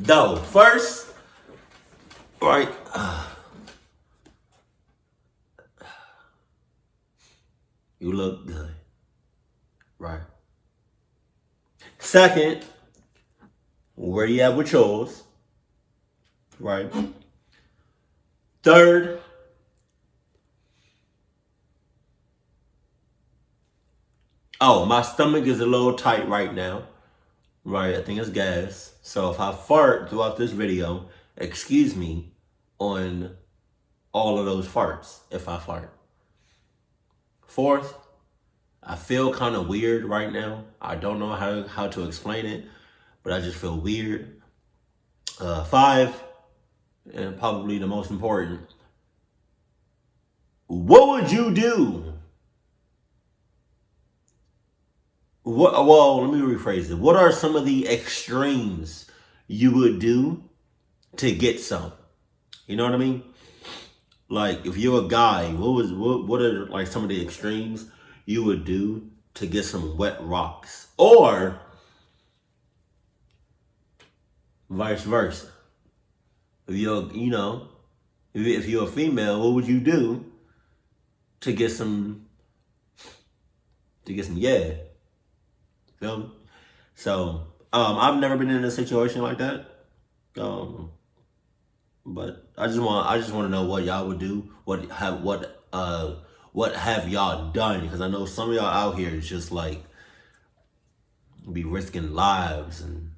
Though, first, right, you look good, right? Second, where you at with yours, right? Third, oh, my stomach is a little tight right now, right? I think it's gas. So if I fart throughout this video, excuse me on all of those farts if I fart. Fourth, I feel kind of weird right now. I don't know how to explain it, but I just feel weird. Five, and probably the most important, what would you do? Well, let me rephrase it. What are some of the extremes you would do to get some? You know what I mean? Like, if you're a guy, what are like some of the extremes you would do to get some wet rocks? Or vice versa. If you're, if you're a female, what would you do to get some, yeah? Feel me? So, I've never been in a situation like that. But I just want to know what y'all would do. What have y'all done? Because I know some of y'all out here is just like be risking lives and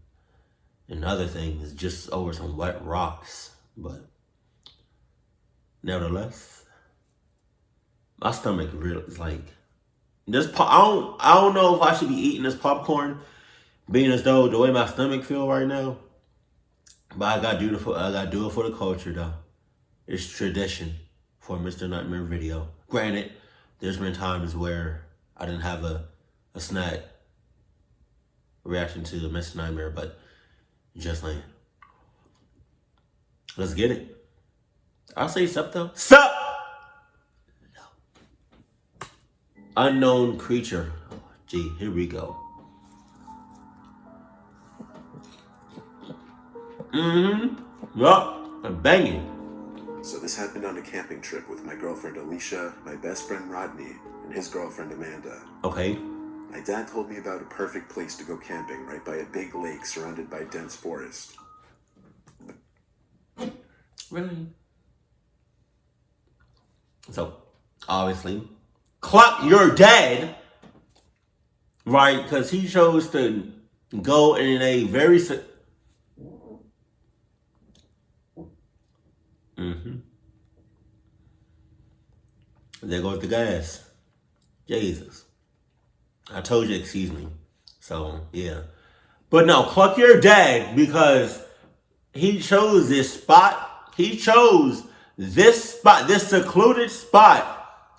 other things just over some wet rocks. But nevertheless, my stomach really is like this. I don't know if I should be eating this popcorn, being as though the way my stomach feel right now. But I gotta do it for the culture though. It's tradition for a Mr. Nightmare video. Granted, there's been times where I didn't have a snack reaction to the Mr. Nightmare, but just like, let's get it. I'll say sup though. Sup! Unknown creature. Oh, gee, here we go. Yup, I'm banging. So this happened on a camping trip with my girlfriend Alicia, my best friend Rodney, and his girlfriend Amanda. Okay. My dad told me about a perfect place to go camping right by a big lake surrounded by dense forest. Really? So, obviously, clock your dad, right? Because he chose to go in a very... There goes the gas. Jesus. I told you, excuse me. So, yeah. But no, cluck your dad because he chose this spot. He chose this spot, this secluded spot,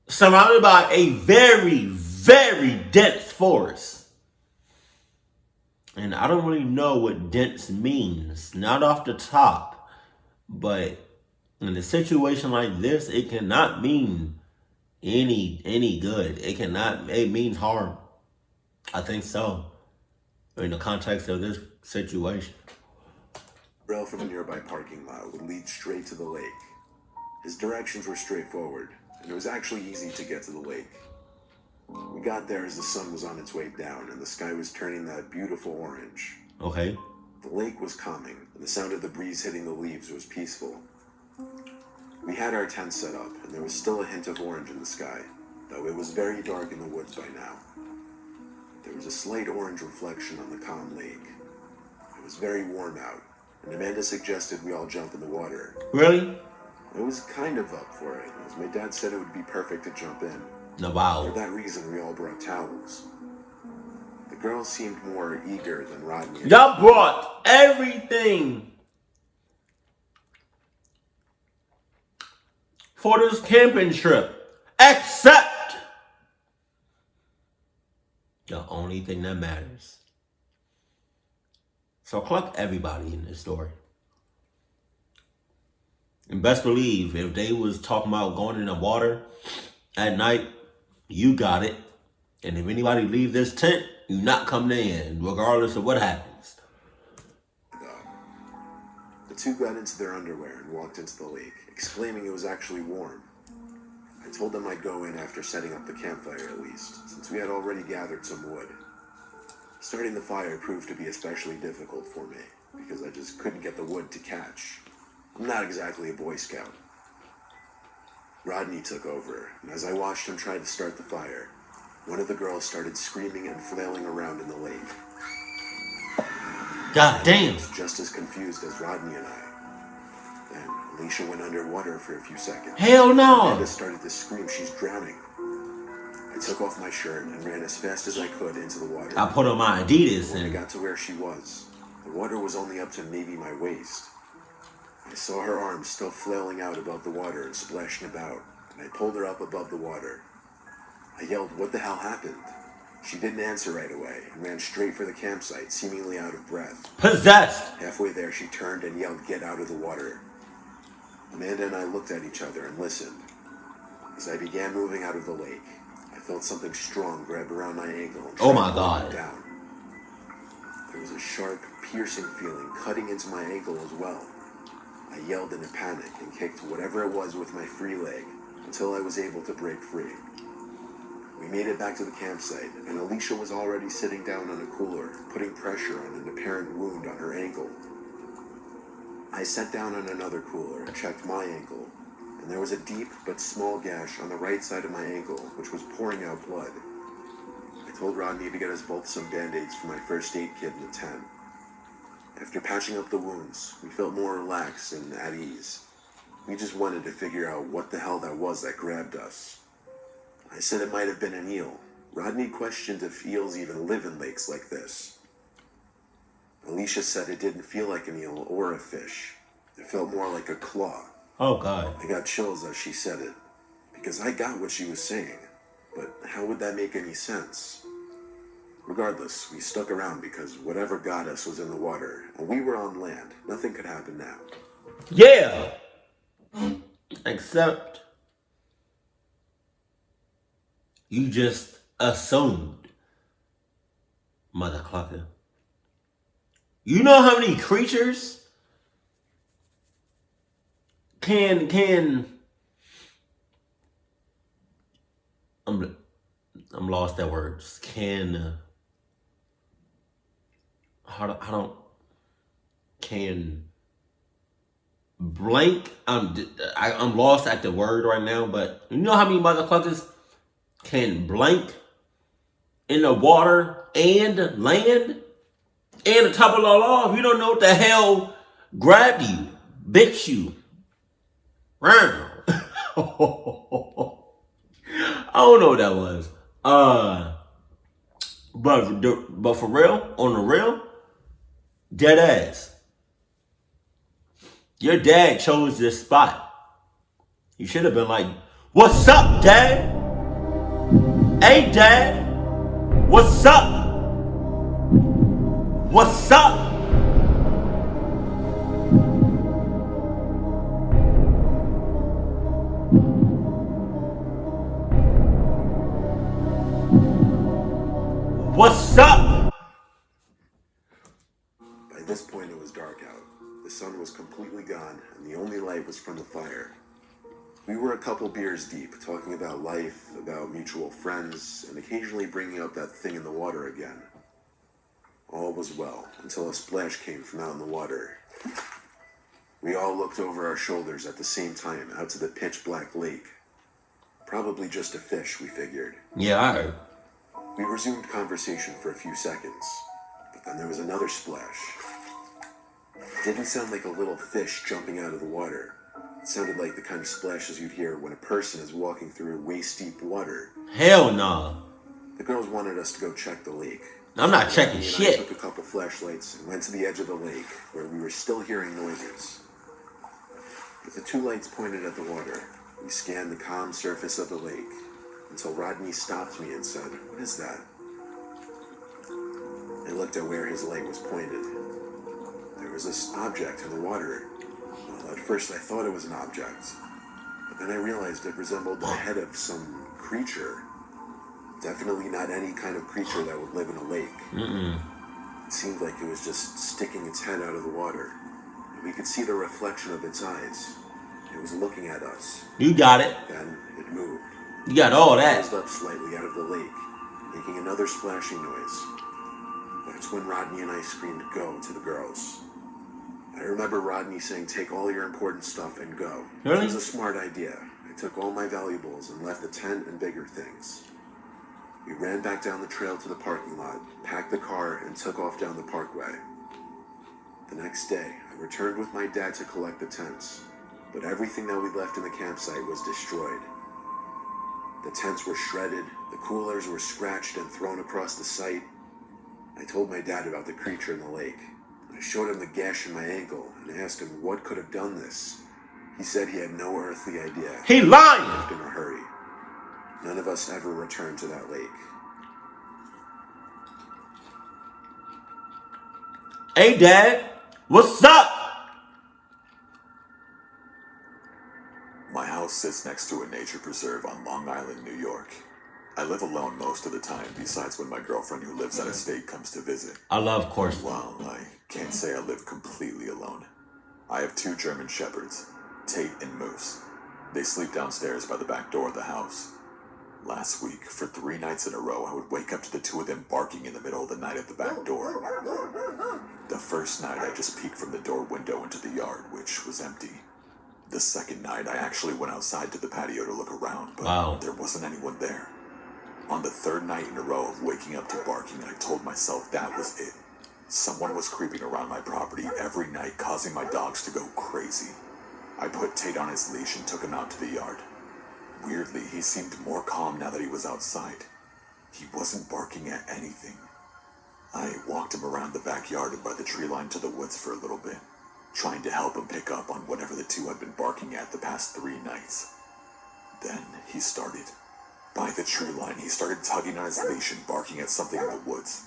surrounded by a very, very dense forest. And I don't really know what dense means. Not off the top. But in a situation like this, it cannot mean any good. It means harm. I think so. In the context of this situation. Rail from a nearby parking lot would lead straight to the lake. His directions were straightforward, and it was actually easy to get to the lake. We got there as the sun was on its way down and the sky was turning that beautiful orange. Okay. The lake was calming, and the sound of the breeze hitting the leaves was peaceful. We had our tent set up, and there was still a hint of orange in the sky, though it was very dark in the woods by now. There was a slight orange reflection on the calm lake. It was very warm out, and Amanda suggested we all jump in the water. Really? I was kind of up for it, as my dad said it would be perfect to jump in. No, wow. For that reason, we all brought towels. The girls seemed more eager than Rodney. Y'all brought everything for this camping trip, except the only thing that matters. So cluck everybody in this story. And best believe, if they was talking about going in the water at night, you got it. And if anybody leave this tent, you not coming in, regardless of what happens. two got into their underwear and walked into the lake, exclaiming it was actually warm. I told them I'd go in after setting up the campfire at least, since we had already gathered some wood. Starting the fire proved to be especially difficult for me, because I just couldn't get the wood to catch. I'm not exactly a Boy Scout. Rodney took over, and as I watched him try to start the fire, one of the girls started screaming and flailing around in the lake. God damn. I was just as confused as Rodney and I. Then Alicia went underwater for a few seconds. Hell no. Amanda started to scream she's drowning. I took off my shirt and ran as fast as I could into the water. I put on my Adidas When I and got to where she was, the water was only up to maybe my waist. I saw her arms still flailing out above the water and splashing about, and I pulled her up above the water. I yelled, "What the hell happened?" She didn't answer right away and ran straight for the campsite, seemingly out of breath. possessed. Halfway there, she turned and yelled, "Get out of the water." Amanda and I looked at each other and listened. As I began moving out of the lake, I felt something strong grab around my ankle and Oh my try to pull God. me down. There was a sharp, piercing feeling cutting into my ankle as well. I yelled in a panic and kicked whatever it was with my free leg until I was able to break free. We made it back to the campsite, and Alicia was already sitting down on a cooler, putting pressure on an apparent wound on her ankle. I sat down on another cooler and checked my ankle, and there was a deep but small gash on the right side of my ankle, which was pouring out blood. I told Rodney to get us both some Band-Aids for my first aid kit in the tent. After patching up the wounds, we felt more relaxed and at ease. We just wanted to figure out what the hell that was that grabbed us. I said it might have been an eel. Rodney questioned if eels even live in lakes like this. Alicia said it didn't feel like an eel or a fish. It felt more like a claw. Oh God. I got chills as she said it, because I got what she was saying, but how would that make any sense? Regardless, we stuck around because whatever got us was in the water, and we were on land. Nothing could happen now. Yeah. Except you just assumed, motherfucker. You know how many creatures can I'm lost at words. Can blank. I'm lost at the word right now, but you know how many motherfuckers can blank in the water and land and to top it all off, you don't know what the hell grabbed you, bit you, round. I don't know what that was. But for real, on the real, dead ass. Your dad chose this spot. You should have been like, "What's up, Dad? Hey, Dad, what's up? What's up?" What's up? By this point, it was dark out. The sun was completely gone, and the only light was from the fire. We were a couple beers deep, talking about life, about mutual friends, and occasionally bringing up that thing in the water again. All was well, until a splash came from out in the water. We all looked over our shoulders at the same time, out to the pitch-black lake. Probably just a fish, we figured. Yeah, I heard. We resumed conversation for a few seconds, but then there was another splash. It didn't sound like a little fish jumping out of the water. It sounded like the kind of splashes you'd hear when a person is walking through waist-deep water. Hell no. The girls wanted us to go check the lake. I'm not checking I shit. took a couple flashlights and went to the edge of the lake, where we were still hearing noises. With the two lights pointed at the water, we scanned the calm surface of the lake, until Rodney stopped me and said, "What is that?" I looked at where his light was pointed. There was this object in the water. Well, at first I thought it was an object, but then I realized it resembled the head of some creature. Definitely not any kind of creature that would live in a lake. It seemed like it was just sticking its head out of the water. We could see the reflection of its eyes. It was looking at us. You got it. Then it moved. You got all It that. rose up slightly out of the lake, making another splashing noise. That's when Rodney and I screamed "go" to the girls. I remember Rodney saying, "Take all your important stuff and go." Really? It was a smart idea. I took all my valuables and left the tent and bigger things. We ran back down the trail to the parking lot, packed the car, and took off down the parkway. The next day, I returned with my dad to collect the tents, but everything that we left in the campsite was destroyed. The tents were shredded, the coolers were scratched and thrown across the site. I told my dad about the creature in the lake. I showed him the gash in my ankle and asked him what could have done this. He said he had no earthly idea. He He lying. left in a hurry. None of us ever returned to that lake. Hey, Dad. What's up? My house sits next to a nature preserve on Long Island, New York. I live alone most of the time, besides when my girlfriend who lives out of state comes to visit. I love course. Well, I can't say I live completely alone. I have 2 German shepherds, Tate and Moose. They sleep downstairs by the back door of the house. Last week, for 3 nights in a row, I would wake up to the 2 of them barking in the middle of the night at the back door. The first night, I just peeked from the door window into the yard, which was empty. The second night, I actually went outside to the patio to look around, but there wasn't anyone there. On the 3rd night in a row of waking up to barking, I told myself that was it. Someone was creeping around my property every night, causing my dogs to go crazy. I put Tate on his leash and took him out to the yard. Weirdly, he seemed more calm now that he was outside. He wasn't barking at anything. I walked him around the backyard and by the tree line to the woods for a little bit, trying to help him pick up on whatever the 2 had been barking at the past 3 nights. Then he started. By the tree line, he started tugging on his leash and barking at something in the woods.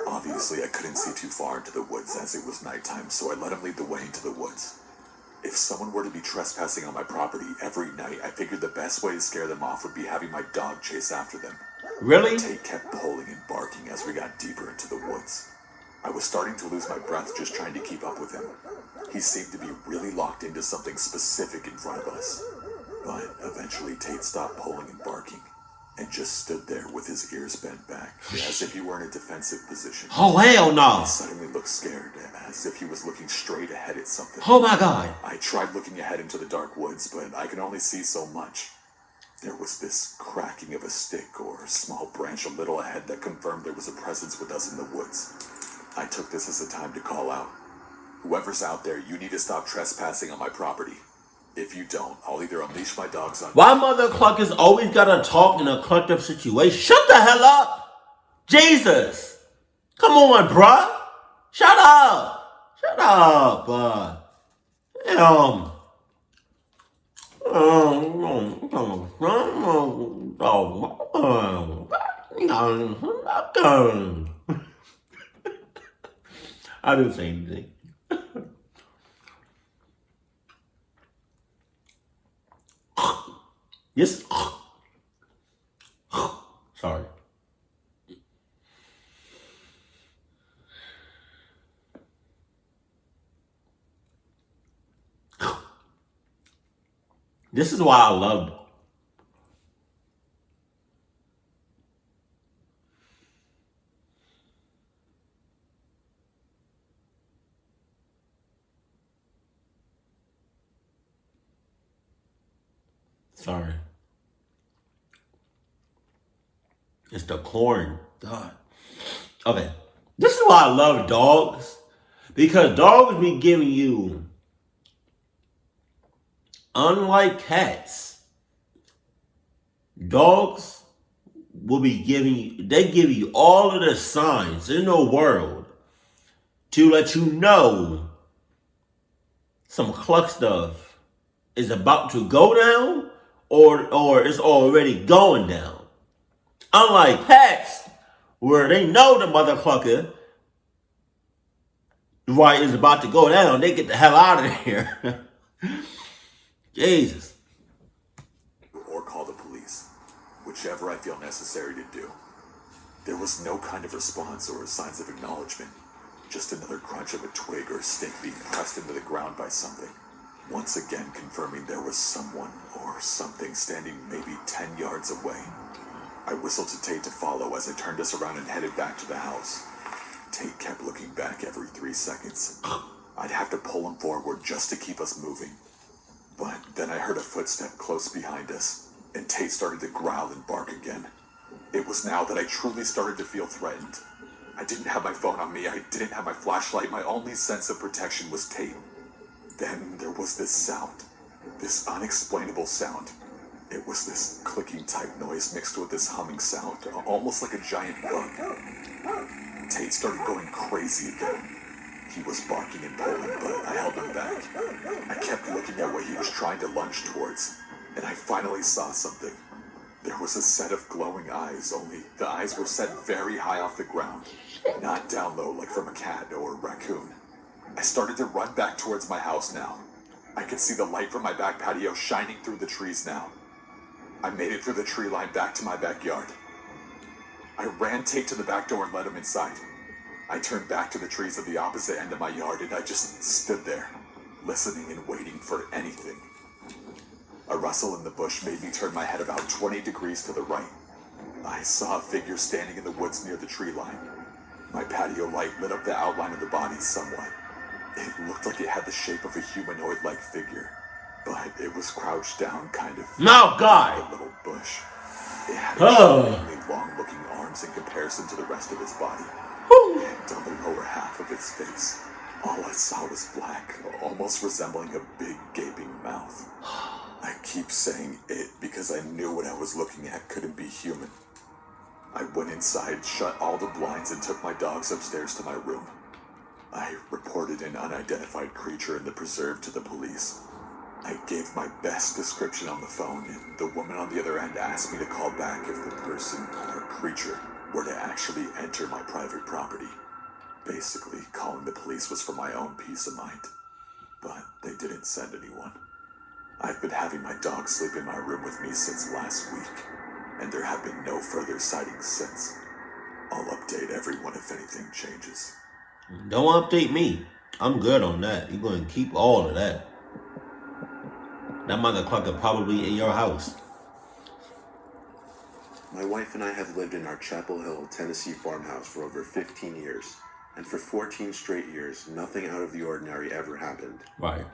Obviously, I couldn't see too far into the woods as it was nighttime, so I let him lead the way into the woods. If someone were to be trespassing on my property every night, I figured the best way to scare them off would be having my dog chase after them. Really? Tate kept pulling and barking as we got deeper into the woods. I was starting to lose my breath just trying to keep up with him. He seemed to be really locked into something specific in front of us. But eventually Tate stopped pulling and barking and just stood there with his ears bent back, as if he were in a defensive position. Oh, hell no. He suddenly looked scared, as if he was looking straight ahead at something. Oh, my God. I tried looking ahead into the dark woods, but I could only see so much. There was this cracking of a stick or small branch a little ahead that confirmed there was a presence with us in the woods. I took this as a time to call out. Whoever's out there, you need to stop trespassing on my property. If you don't, I'll either unleash my dogs on you. Why motherfuckers always gotta talk in a clucked up situation? Shut the hell up! Jesus! Come on, bruh! Shut up! Shut up! I do the same thing. Yes. Sorry. This is why I loved. Sorry. It's the corn. God. Okay. This is why I love dogs. Because dogs be giving you, unlike cats, dogs will be giving you, they give you all of the signs in the world to let you know some cluck stuff is about to go down or it's already going down. Unlike cats, where they know the motherfucker right is about to go down, they get the hell out of here. Jesus. Or call the police, whichever I feel necessary to do. There was no kind of response or signs of acknowledgement. Just another crunch of a twig or stick being pressed into the ground by something. Once again confirming there was someone or something standing maybe 10 yards away. I whistled to Tate to follow as I turned us around and headed back to the house. Tate kept looking back every 3 seconds. I'd have to pull him forward just to keep us moving. But then I heard a footstep close behind us, and Tate started to growl and bark again. It was now that I truly started to feel threatened. I didn't have my phone on me, I didn't have my flashlight, my only sense of protection was Tate. Then there was this sound, this unexplainable sound. It was this clicking type noise mixed with this humming sound, almost like a giant bug. Tate started going crazy again. He was barking and pulling, but I held him back. I kept looking at what he was trying to lunge towards, and I finally saw something. There was a set of glowing eyes, only the eyes were set very high off the ground, not down low like from a cat or raccoon. I started to run back towards my house now. I could see the light from my back patio shining through the trees now. I made it through the tree line back to my backyard. I ran Tate to the back door and let him inside. I turned back to the trees at the opposite end of my yard and I just stood there, listening and waiting for anything. A rustle in the bush made me turn my head about 20 degrees to the right. I saw a figure standing in the woods near the tree line. My patio light lit up the outline of the body somewhat. It looked like it had the shape of a humanoid-like figure, but it was crouched down kind of No, God! a little bush. It had extremely long-looking arms in comparison to the rest of its body. And on the lower half of its face, all I saw was black, almost resembling a big gaping mouth. I keep saying it because I knew what I was looking at couldn't be human. I went inside, shut all the blinds, and took my dogs upstairs to my room. I reported an unidentified creature in the preserve to the police. I gave my best description on the phone, and the woman on the other end asked me to call back if the person or creature were to actually enter my private property. Basically, calling the police was for my own peace of mind. But they didn't send anyone. I've been having my dog sleep in my room with me since last week, and there have been no further sightings since. I'll update everyone if anything changes. Don't update me. I'm good on that. You're going to keep all of that. That motherfucker probably in your house. My wife and I have lived in our Chapel Hill, Tennessee farmhouse for over 15 years, and for 14 straight years, nothing out of the ordinary ever happened. Right.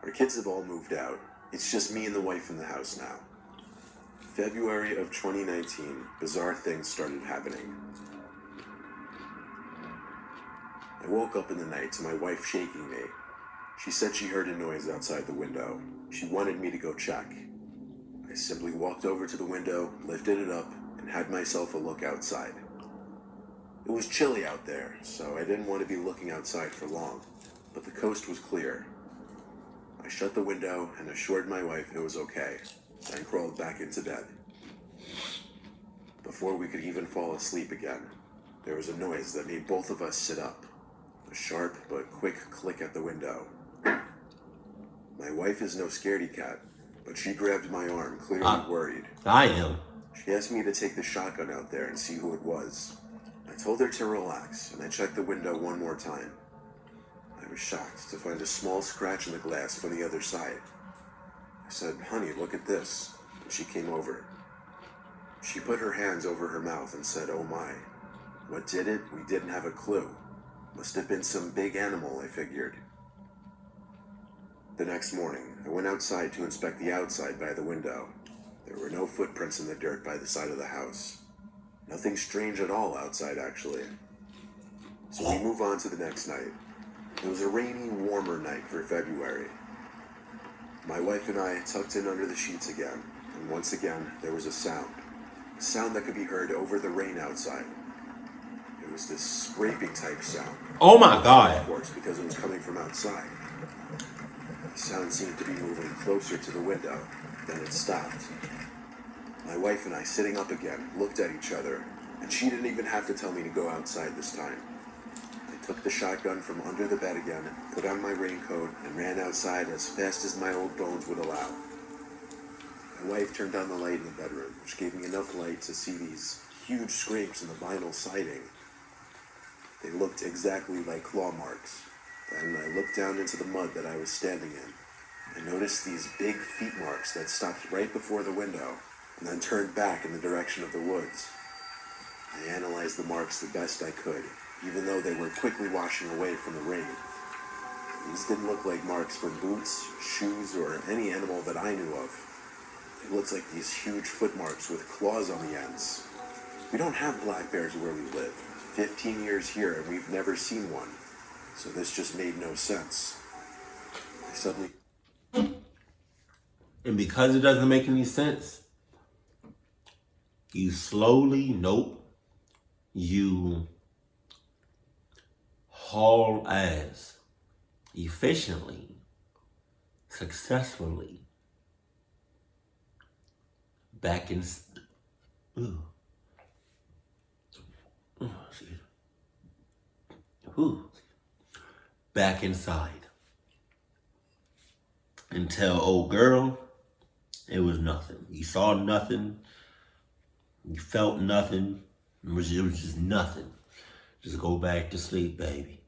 Our kids have all moved out. It's just me and the wife in the house now. February of 2019, bizarre things started happening. I woke up in the night to my wife shaking me. She said she heard a noise outside the window. She wanted me to go check. I simply walked over to the window, lifted it up, and had myself a look outside. It was chilly out there, so I didn't want to be looking outside for long, but the coast was clear. I shut the window and assured my wife it was okay, then crawled back into bed. Before we could even fall asleep again, there was a noise that made both of us sit up. A sharp but quick click at the window. My wife is no scaredy cat, but she grabbed my arm, clearly worried. I am. She asked me to take the shotgun out there and see who it was. I told her to relax, and I checked the window one more time. I was shocked to find a small scratch in the glass from the other side. I said, "Honey, look at this." And she came over. She put her hands over her mouth and said, "Oh my." What did it? We didn't have a clue. Must have been some big animal, I figured. The next morning, I went outside to inspect the outside by the window. There were no footprints in the dirt by the side of the house. Nothing strange at all outside, actually. So we move on to the next night. It was a rainy, warmer night for February. My wife and I tucked in under the sheets again, and once again, there was a sound that could be heard over the rain outside. It was this scraping type sound. Oh my God. Of course, because it was coming from outside. The sound seemed to be moving closer to the window, then it stopped. My wife and I, sitting up again, looked at each other, and she didn't even have to tell me to go outside this time. I took the shotgun from under the bed again, put on my raincoat, and ran outside as fast as my old bones would allow. My wife turned on the light in the bedroom, which gave me enough light to see these huge scrapes in the vinyl siding. They looked exactly like claw marks. Then I looked down into the mud that I was standing in and noticed these big feet marks that stopped right before the window and then turned back in the direction of the woods. I analyzed the marks the best I could, even though they were quickly washing away from the rain. These didn't look like marks from boots, shoes, or any animal that I knew of. They looked like these huge footmarks with claws on the ends. We don't have black bears where we live. 15 years here and we've never seen one. So this just made no sense. I suddenly... And because it doesn't make any sense, you you haul ass efficiently, successfully back in... Ooh. Back inside and tell old girl it was nothing. You saw nothing. You felt nothing. It was just nothing. Just go back to sleep, baby.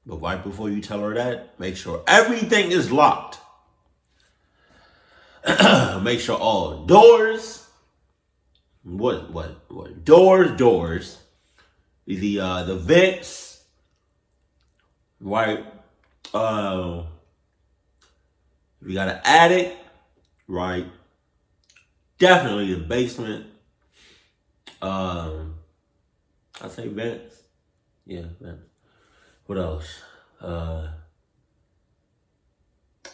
But right before you tell her that, make sure everything is locked. Make sure all doors, doors, the vents, right? We got an attic, right? Definitely the basement. I say vents. Yeah, vents. What else?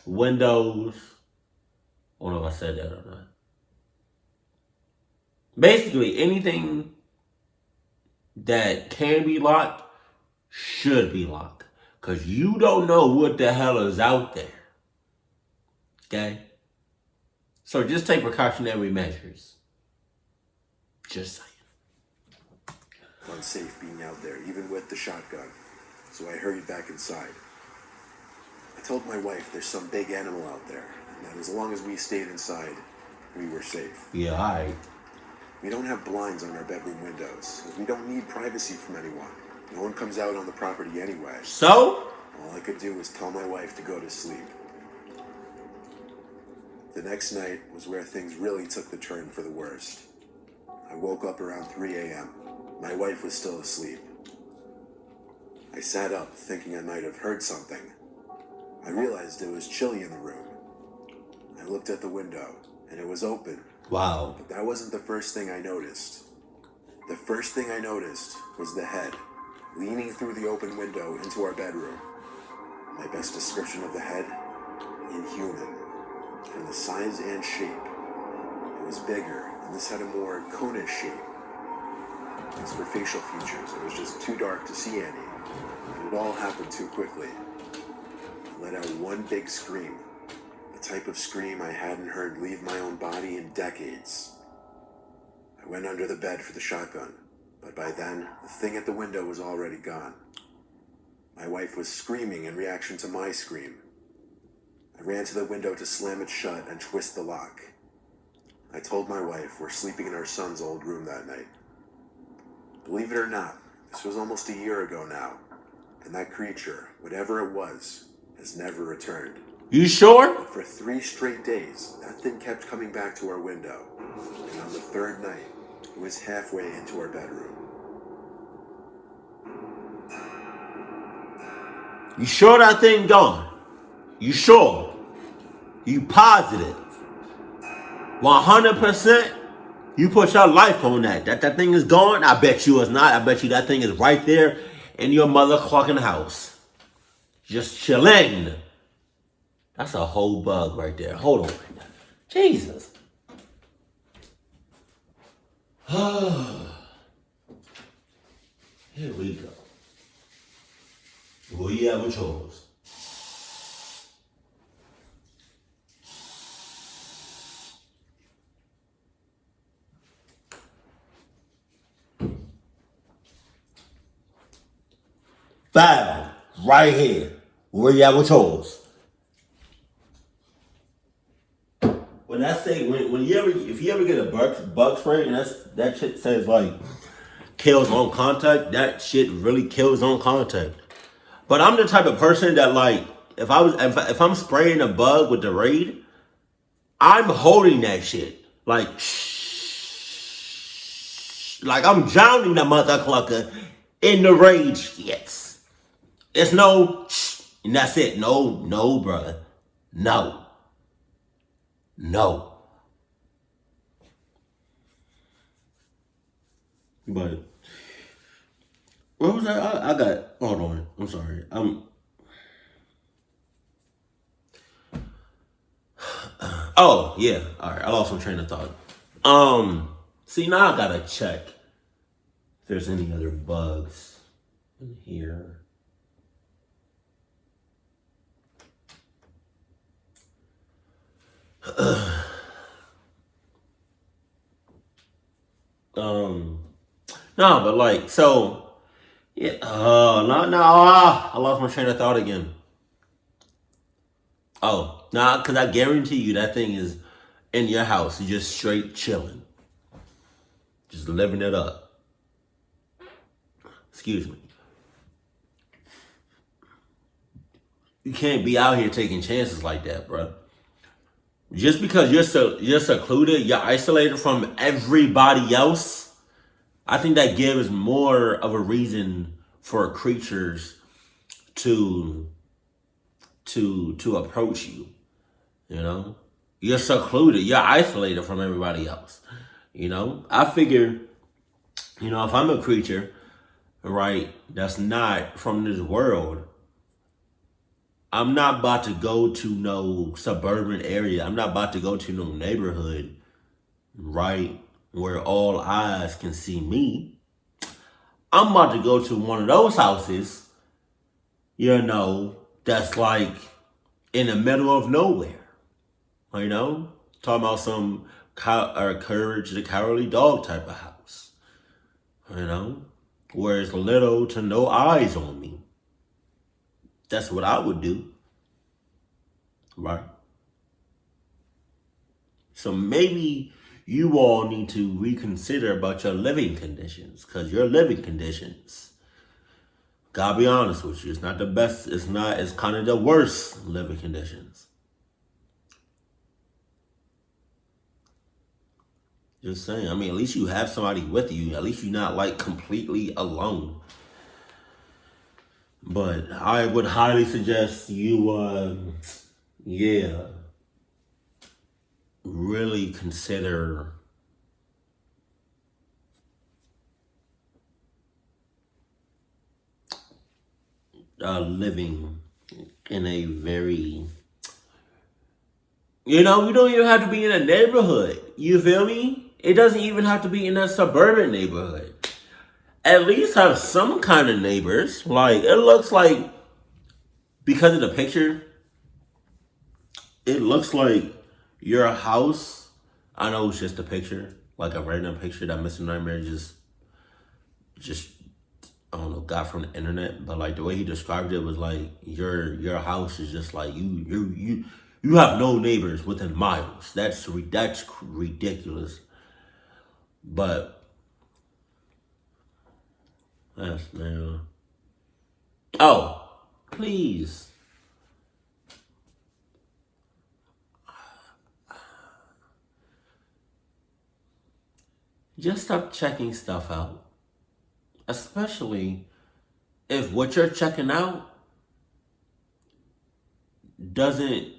Windows. I don't know if I said that or not. Basically, anything that can be locked should be locked. Because you don't know what the hell is out there. Okay? So just take precautionary measures. Just saying. Unsafe being out there, even with the shotgun. So I hurried back inside. I told my wife there's some big animal out there, and that as long as we stayed inside, we were safe. Yeah, alright. We don't have blinds on our bedroom windows. We don't need privacy from anyone. No one comes out on the property anyway. So? All I could do was tell my wife to go to sleep. The next night was where things really took the turn for the worst. I woke up around 3 a.m. My wife was still asleep. I sat up, thinking I might have heard something. I realized it was chilly in the room. I looked at the window, and it was open. Wow. But that wasn't the first thing I noticed. The first thing I noticed was the head, leaning through the open window into our bedroom. My best description of the head? Inhuman. In the size and shape. It was bigger, and this had a more conish shape. As for facial features, it was just too dark to see any. And it all happened too quickly. I let out one big scream. The type of scream I hadn't heard leave my own body in decades. I went under the bed for the shotgun, but by then, the thing at the window was already gone. My wife was screaming in reaction to my scream. I ran to the window to slam it shut and twist the lock. I told my wife we're sleeping in our son's old room that night. Believe it or not, this was almost a year ago now, and that creature, whatever it was, has never returned. You sure? But for 3 straight days, that thing kept coming back to our window, and on the 3rd night, it was halfway into our bedroom. You sure that thing gone? You sure? You positive? 100%? You put your life on that. That thing is gone? I bet you it's not. I bet you that thing is right there in your motherfucking house. Just chilling. That's a whole bug right there. Hold on. Jesus. Here we go. Will you have a choice? Found right here. Where you have a choice. When I say if you ever get a bug spray and that shit says like kills on contact, that shit really kills on contact. But I'm the type of person that, like, if I'm spraying a bug with the Raid, I'm holding that shit. Like, like I'm drowning the motherfucker in the Raid shits. It's no, and that's it. No, brother. No. But what was that? I got. Hold on. I'm sorry. Oh yeah. All right. I lost my train of thought. See, now I gotta check if there's any other bugs in here. No, but like, so yeah. No. I lost my train of thought again. Oh, nah, because I guarantee you that thing is in your house. You're just straight chilling, just living it up. Excuse me. You can't be out here taking chances like that, bro. Just because you're secluded, you're isolated from everybody else. I think that gives more of a reason for creatures to approach you. You know, you're secluded, you're isolated from everybody else. You know, I figure, you know, if I'm a creature, right, that's not from this world, I'm not about to go to no suburban area. I'm not about to go to no neighborhood, right, where all eyes can see me. I'm about to go to one of those houses, you know, that's like in the middle of nowhere. You know? Talking about some Courage the Cowardly Dog type of house. You know? Where it's little to no eyes on me. That's what I would do. Right? So maybe you all need to reconsider about your living conditions. Because your living conditions, gotta be honest with you, it's not the best. It's kind of the worst living conditions. Just saying. I mean, at least you have somebody with you. At least you're not like completely alone. But I would highly suggest you, really consider living in a very, you know, you don't even have to be in a neighborhood. You feel me? It doesn't even have to be in a suburban neighborhood. At least have some kind of neighbors. Like, it looks like, because of the picture, it looks like your house. I know it's just a picture, like a random picture that Mr. Nightmare just I don't know, got from the internet. But like the way he described it was like your house is just like you have no neighbors within miles. That's ridiculous. But that's now. Oh, please. Just stop checking stuff out. Especially if what you're checking out doesn't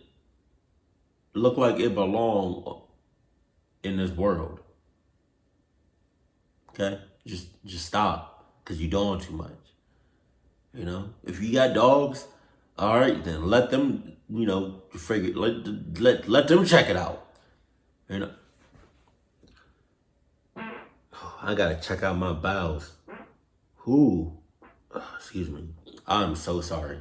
look like it belongs in this world. Okay? Just stop. Because you're doing too much. You know? If you got dogs, all right, then let them, you know, let them check it out. You know? I gotta check out my bowels. Excuse me. I'm so sorry.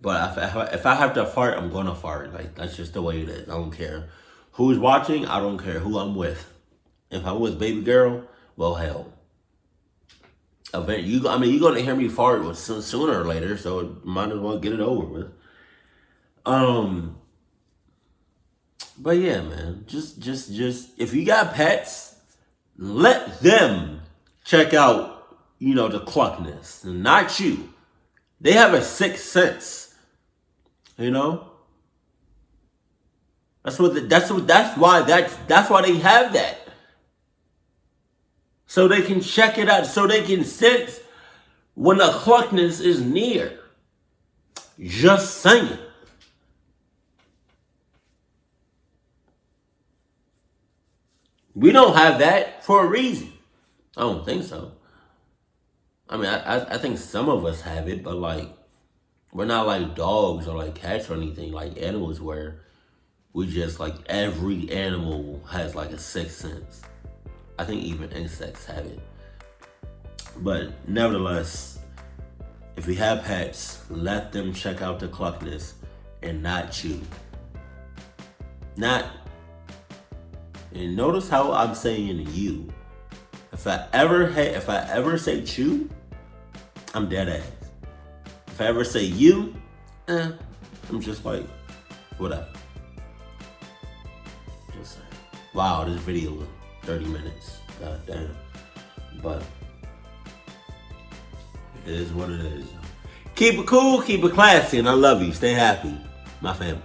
But if I have to fart, I'm gonna fart. Like, that's just the way it is. I don't care who's watching. I don't care who I'm with. If I'm with baby girl, well, hell. You're gonna hear me fart sooner or later, so might as well get it over with. But yeah, man, just if you got pets, let them check out the cluckness, not you. They have a sixth sense, That's why they have that. So they can check it out, so they can sense when the cluckness is near. Just saying. We don't have that for a reason. I don't think so. I mean, I think some of us have it, but like, we're not like dogs or like cats or anything like animals where we just like every animal has like a sixth sense. I think even insects have it. But nevertheless, if we have pets, let them check out the cluckness and not chew. And notice how I'm saying you. If I ever say chew, I'm dead ass. If I ever say you, I'm just like, whatever. Just saying. Wow, this video was 30 minutes. God damn. But it is what it is. Keep it cool, keep it classy, and I love you. Stay happy, my family.